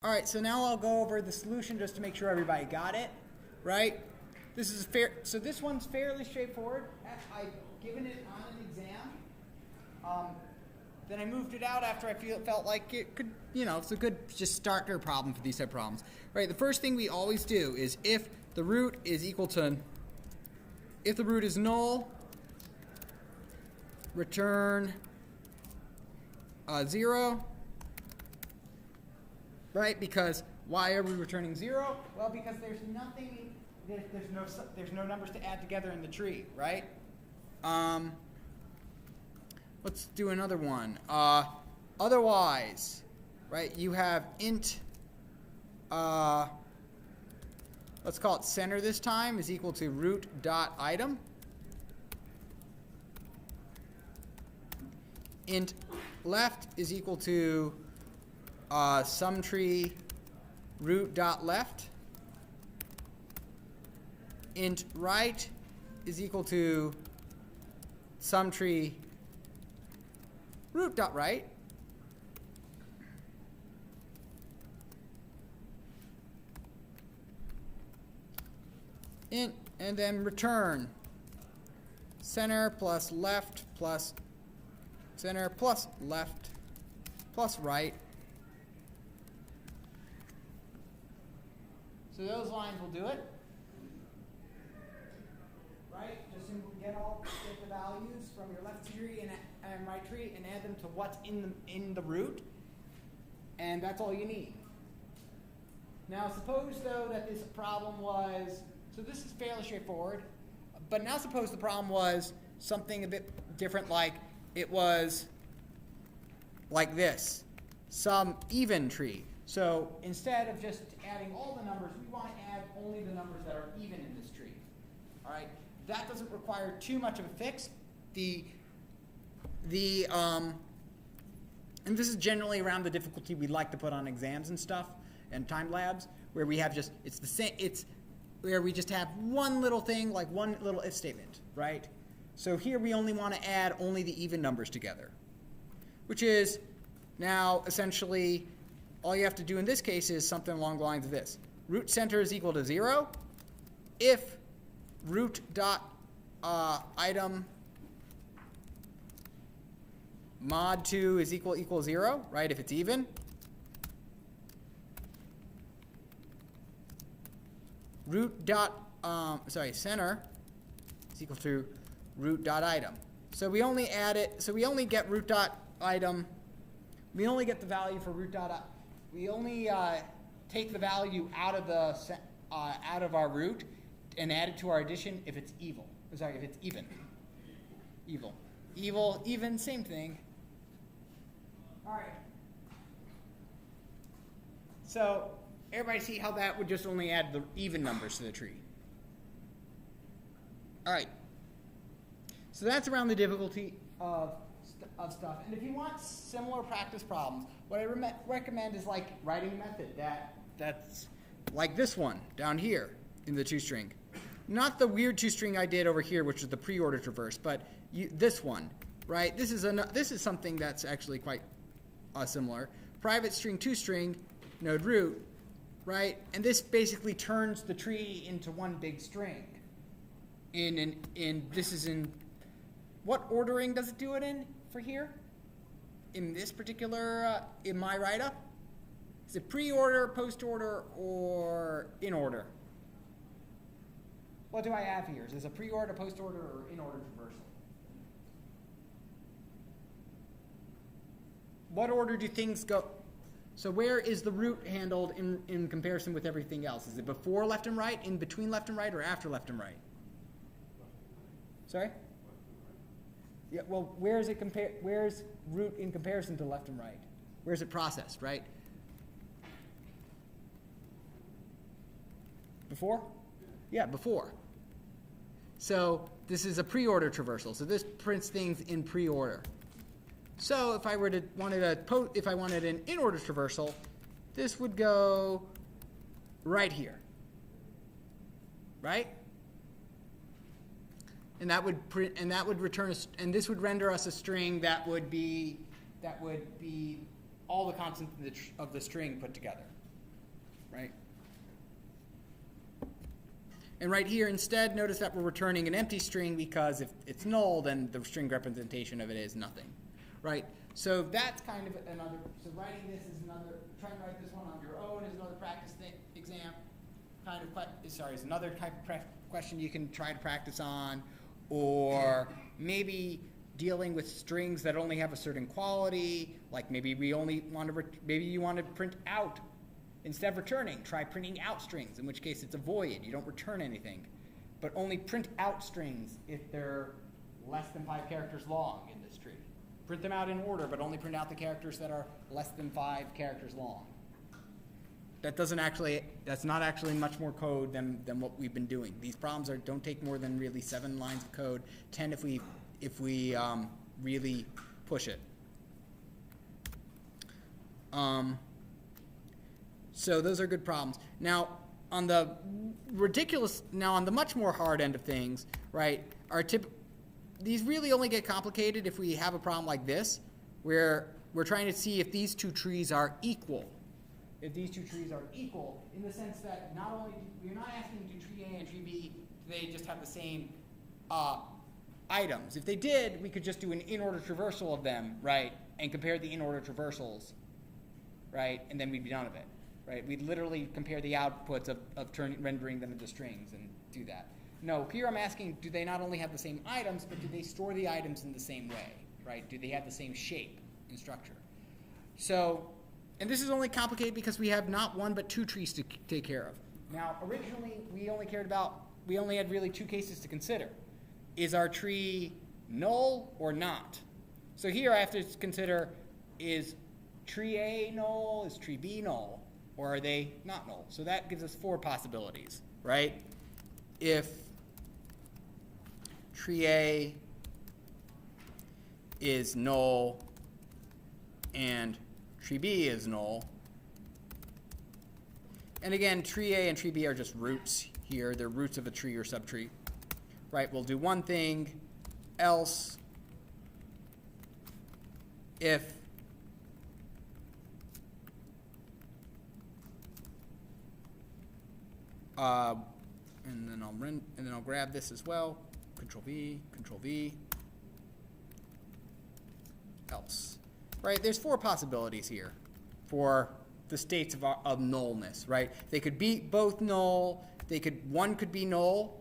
All right, so now I'll go over the solution just to make sure everybody got it, right? This is fair. So this one's fairly straightforward. I've given it on an exam. Then I moved it out after I felt like it could, it's a good just starter problem for these type of problems, right? The first thing we always do is if the root is null, return 0. Right? Because why are we returning 0? Well, because there's nothing, there's no numbers to add together in the tree, right? Let's do another one. Otherwise, right? You have int. Let's call it center this time is equal to root dot item. Int left is equal to sum tree root dot left. Int right is equal to sum tree root dot right. Int and then return center plus left plus center plus left plus right. So those lines will do it, right? Just get the values from your left tree and right tree and add them to what's in the root, and that's all you need. Now suppose though that this problem was, so this is fairly straightforward, but now suppose the problem was something a bit different, like it was like this, some even tree. So instead of just adding all the numbers, we want to add only the numbers that are even in this tree. All right, that doesn't require too much of a fix. And this is generally around the difficulty we like to put on exams and stuff and time labs, where we have just it's the same. It's where we just have one little thing, like one little if statement, right? So here we only want to add only the even numbers together, which is now essentially. All you have to do in this case is something along the lines of this. Root center is equal to 0 if root dot item mod 2 is equal 0, right? If it's even. Root dot center is equal to root dot item. So we only add it. So we only get root dot item. We only get the value for root dot. We only take the value out of our root and add it to our addition if it's if it's even. Even, same thing. All right. So everybody see how that would just only add the even numbers to the tree. All right. So that's around the difficulty of stuff. And if you want similar practice problems, what I recommend is like writing a method that's like this one down here in the toString. Not the weird toString I did over here, which is the pre-order traverse, but this one, right? This is something that's actually quite similar. Private string toString, node root, right? And this basically turns the tree into one big string. This is in what ordering does it do it in? For here, in this particular, in my write-up, is it pre-order, post-order, or in order? What do I have here? Is this a pre-order, post-order, or in-order traversal? What order do things go? So where is the root handled in comparison with everything else? Is it before left and right, in between left and right, or after left and right? Sorry? Yeah, well, where's root in comparison to left and right? Where's it processed, right? Before? Yeah, before. So this is a pre-order traversal. So this prints things in pre-order. So if I wanted an in-order traversal, this would go right here, right? And that would print, and that would return, and this would render us a string that would be all the constants of the string put together. right? And right here, instead, notice that we're returning an empty string because if it's null, then the string representation of it is nothing, right? So that's kind of another, so writing this is another, trying to write this one on your own is another practice exam, kind of, sorry, is another type of question you can try to practice on, or maybe dealing with strings that only have a certain quality, like maybe we only want to, maybe you want to print out. Instead of returning, try printing out strings, in which case it's a void. You don't return anything. But only print out strings if they're less than 5 characters long in this tree. Print them out in order, but only print out the characters that are less than 5 characters long. That's not actually much more code than what we've been doing. These problems don't take more than really 7 lines of code, 10 if we really push it. So those are good problems. Now, on the much more hard end of things, right, these really only get complicated if we have a problem like this, where we're trying to see if these two trees are equal. If these two trees are equal, in the sense that not only, we're not asking do tree A and tree B, do they just have the same items. If they did, we could just do an in-order traversal of them, right, and compare the in-order traversals, right, and then we'd be done with it. Right, we'd literally compare the outputs of rendering them into strings and do that. No, here I'm asking, do they not only have the same items, but do they store the items in the same way, right? Do they have the same shape and structure? So, and this is only complicated because we have not 1 but 2 trees to take care of. Now, originally, we only had really 2 cases to consider. Is our tree null or not? So here I have to consider, is tree A null, is tree B null? Or are they not null? So that gives us 4 possibilities, right? If tree A is null and tree B is null, and again, tree A and tree B are just roots here. They're roots of a tree or subtree, right? We'll do one thing, else if and then I'll grab this as well. Control V, else. Right? There's 4 possibilities here for the states of nullness. Right? They could be both null. One could be null,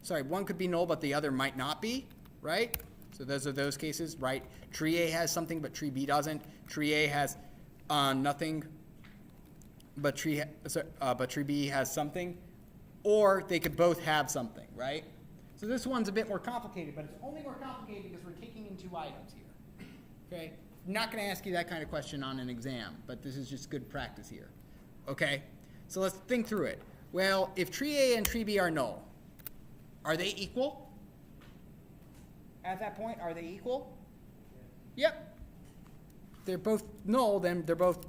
but the other might not be. Right? So those are those cases. Right? Tree A has something, but tree B doesn't. Tree A has nothing. But tree B has something, or they could both have something, right? So this one's a bit more complicated, but it's only more complicated because we're taking in 2 items here, okay? I'm not going to ask you that kind of question on an exam, but this is just good practice here, okay? So let's think through it. Well, if tree A and tree B are null, are they equal? At that point, are they equal? Yep. If they're both null, then they're both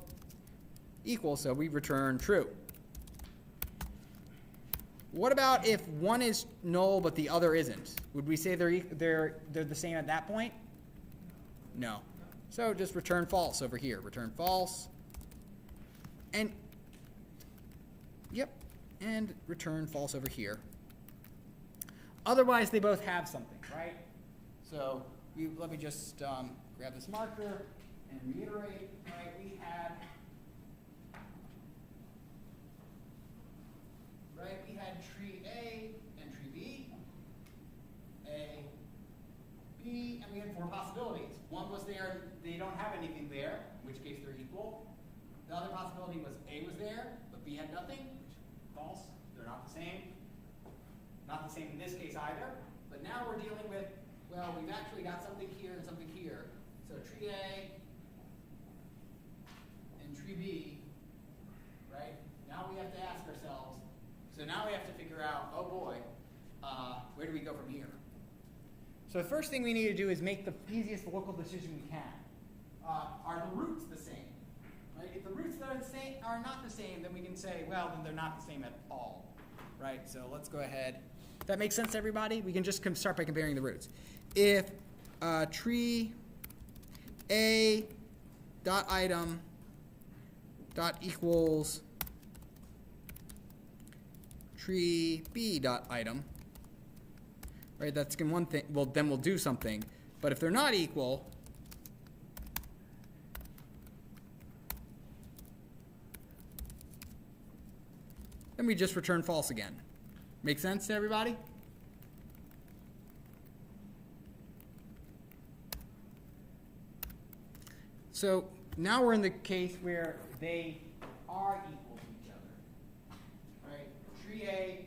equal, so we return true. What about if one is null but the other isn't? Would we say they're the same at that point? No. So just return false over here. Return false. And and return false over here. Otherwise, they both have something, right? So let me just grab this marker and reiterate. Right? We had tree A and tree B, A, B, and we had 4 possibilities. One was they don't have anything there, in which case they're equal. The other possibility was A was there, but B had nothing, which is false. They're not the same. Not the same in this case either. But now we're dealing with, well, we've actually got something here and something here. So tree A and tree B, right? Now we have to ask ourselves, so now we have to figure out, oh boy, where do we go from here? So the first thing we need to do is make the easiest local decision we can. Are the roots the same? Right? If the roots are not the same, then we can say, well, then they're not the same at all. Right? So let's go ahead. That makes sense to everybody? We can just start by comparing the roots. If tree A dot item dot equals tree B dot item, right? That's one thing. Well, then we'll do something. But if they're not equal, then we just return false again. Make sense to everybody? So now we're in the case where they are equal to each other, right? Tree A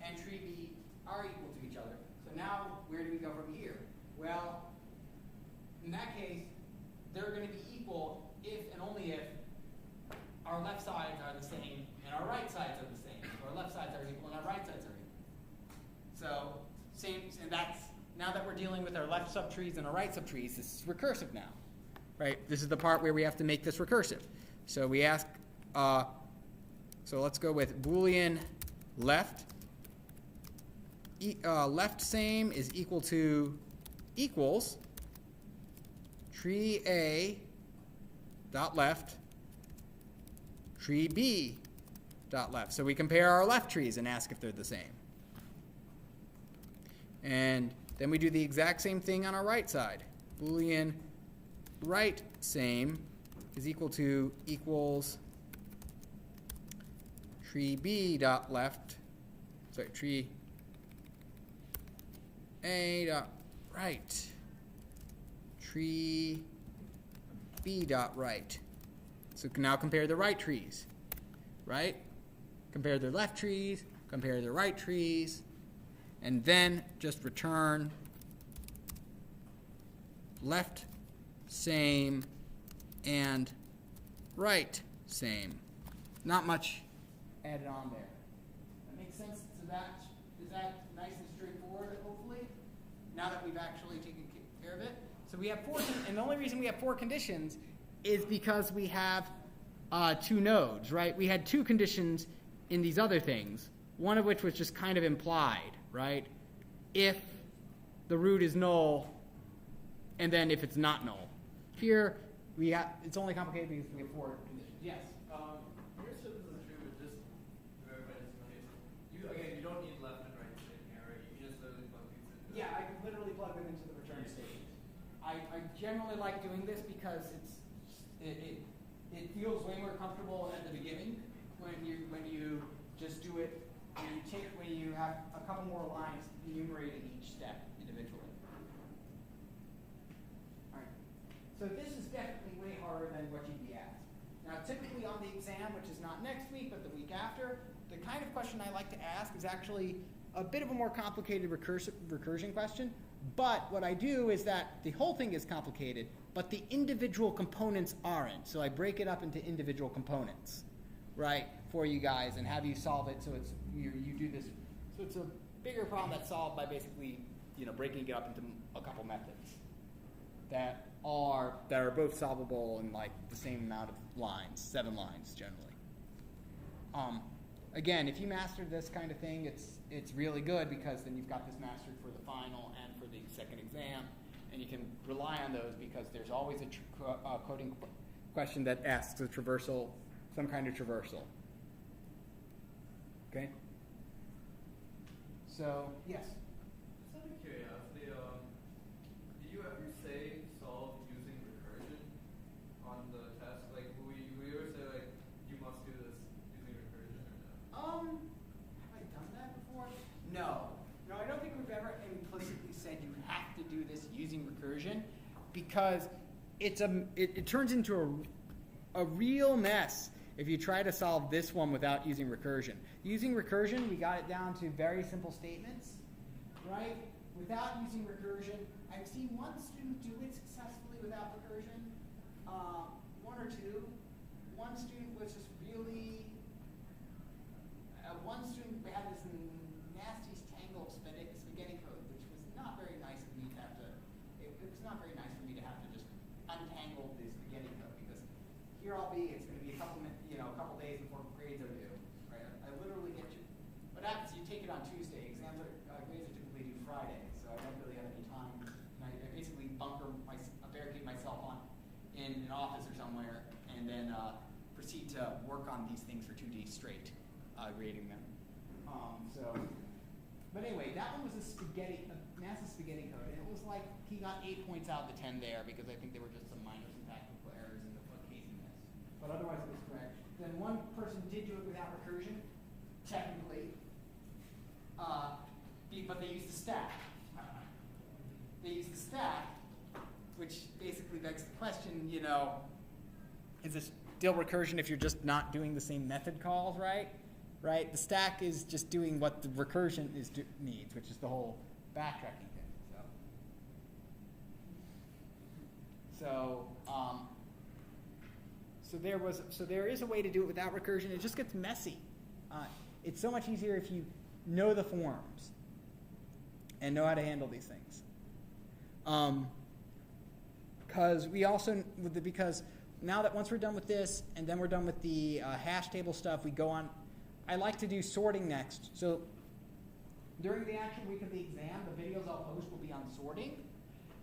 and tree B are equal to each other. So now where do we go from here? Well, in that case, they're going to be equal if and only if our left sides are the same and our right sides are the same. So our left sides are equal and our right sides are equal. So and that's, now that we're dealing with our left subtrees and our right subtrees, this is recursive now. Right? This is the part where we have to make this recursive. So we ask, so let's go with Boolean left. Left same is equal to equals tree A dot left, tree B dot left. So we compare our left trees and ask if they're the same. And then we do the exact same thing on our right side. Boolean right same is equal to equals tree B dot left, sorry, tree A dot right, tree B dot right. So now compare the right trees, right? Compare their left trees, compare their right trees, and then just return left same and right same. Not much added on there. That makes sense? So is that nice and straightforward, hopefully? Now that we've actually taken care of it. So we have four, and the only reason we have four conditions is because we have two nodes, right? We had two conditions in these other things, one of which was just kind of implied, right? If the root is null, and then if it's not null. Here, it's only complicated because we have four conditions. Yes? Here's this is true, but just to verify this in case. You don't need left and right sitting here, right? You can just literally plug these in. Yeah, I can literally plug them into the return statement. I generally like doing this because it feels way more comfortable at the beginning when you just do it. When you have a couple more lines enumerating each step individually. All right. So this is definitely way harder than what you'd be asked. Now, typically on the exam, which is not next week but the week after, the kind of question I like to ask is actually a bit of a more complicated recursion question. But what I do is that the whole thing is complicated, but the individual components aren't. So I break it up into individual components, right, for you guys and have you solve it. So it's you do this. So it's a bigger problem that's solved by basically breaking it up into a couple methods that are both solvable in like the same amount of lines, 7 lines generally. Again, if you master this kind of thing, it's really good because then you've got this mastered for the final and for the second exam, and you can rely on those because there's always a coding question that asks a traversal, some kind of traversal. Okay. So yes. Just out of curiosity, did you ever say solve using recursion on the test? Like, will you ever say like you must do this using recursion or no? Have I done that before? No, I don't think we've ever implicitly said you have to do this using recursion because it turns into a real mess if you try to solve this one without using recursion. Using recursion, we got it down to very simple statements, right? Without using recursion, I've seen one student do it successfully without recursion, one or two. One student was just really, one student had this nasty tangle spaghetti code, which was not very nice of me to have to, it was not very nice for me to have to just untangle the spaghetti code because here I'll be, it's going to be a couple days before grades are due, right? I literally get you. What happens, you take it on Tuesday, grades are typically due Friday, so I don't really have any time. And I basically barricade myself in an office or somewhere, and then proceed to work on these things for 2 days straight, grading them. But anyway, that one was a NASA spaghetti code, and it was like he got 8 points out of the 10 there because I think there were just some minor syntactical errors in the case in this. But otherwise, it was correct. Then one person did do it without recursion, technically, but they used the stack. They used the stack, which basically begs the question, is this still recursion if you're just not doing the same method calls, right? Right? The stack is just doing what the recursion needs, which is the whole backtracking thing. So there is a way to do it without recursion. It just gets messy. It's so much easier if you know the forms and know how to handle these things. Because now that once we're done with this and then we're done with the hash table stuff, we go on. I like to do sorting next. So during the actual week of the exam, the videos I'll post will be on sorting.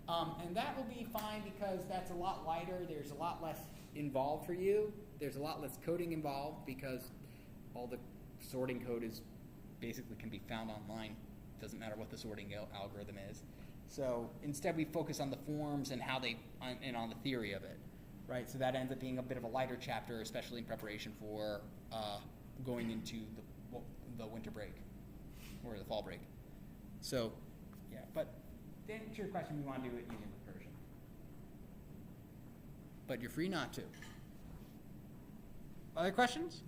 And that will be fine because that's a lot lighter. There's a lot less involved for you. There's a lot less coding involved because all the sorting code is basically can be found online. Doesn't matter what the sorting algorithm is. So instead we focus on the forms and and on the theory of it, right? So that ends up being a bit of a lighter chapter, especially in preparation for going into the winter break or the fall break. So, yeah, but to answer your question, we want to do it using recursion. But you're free not to. Other questions?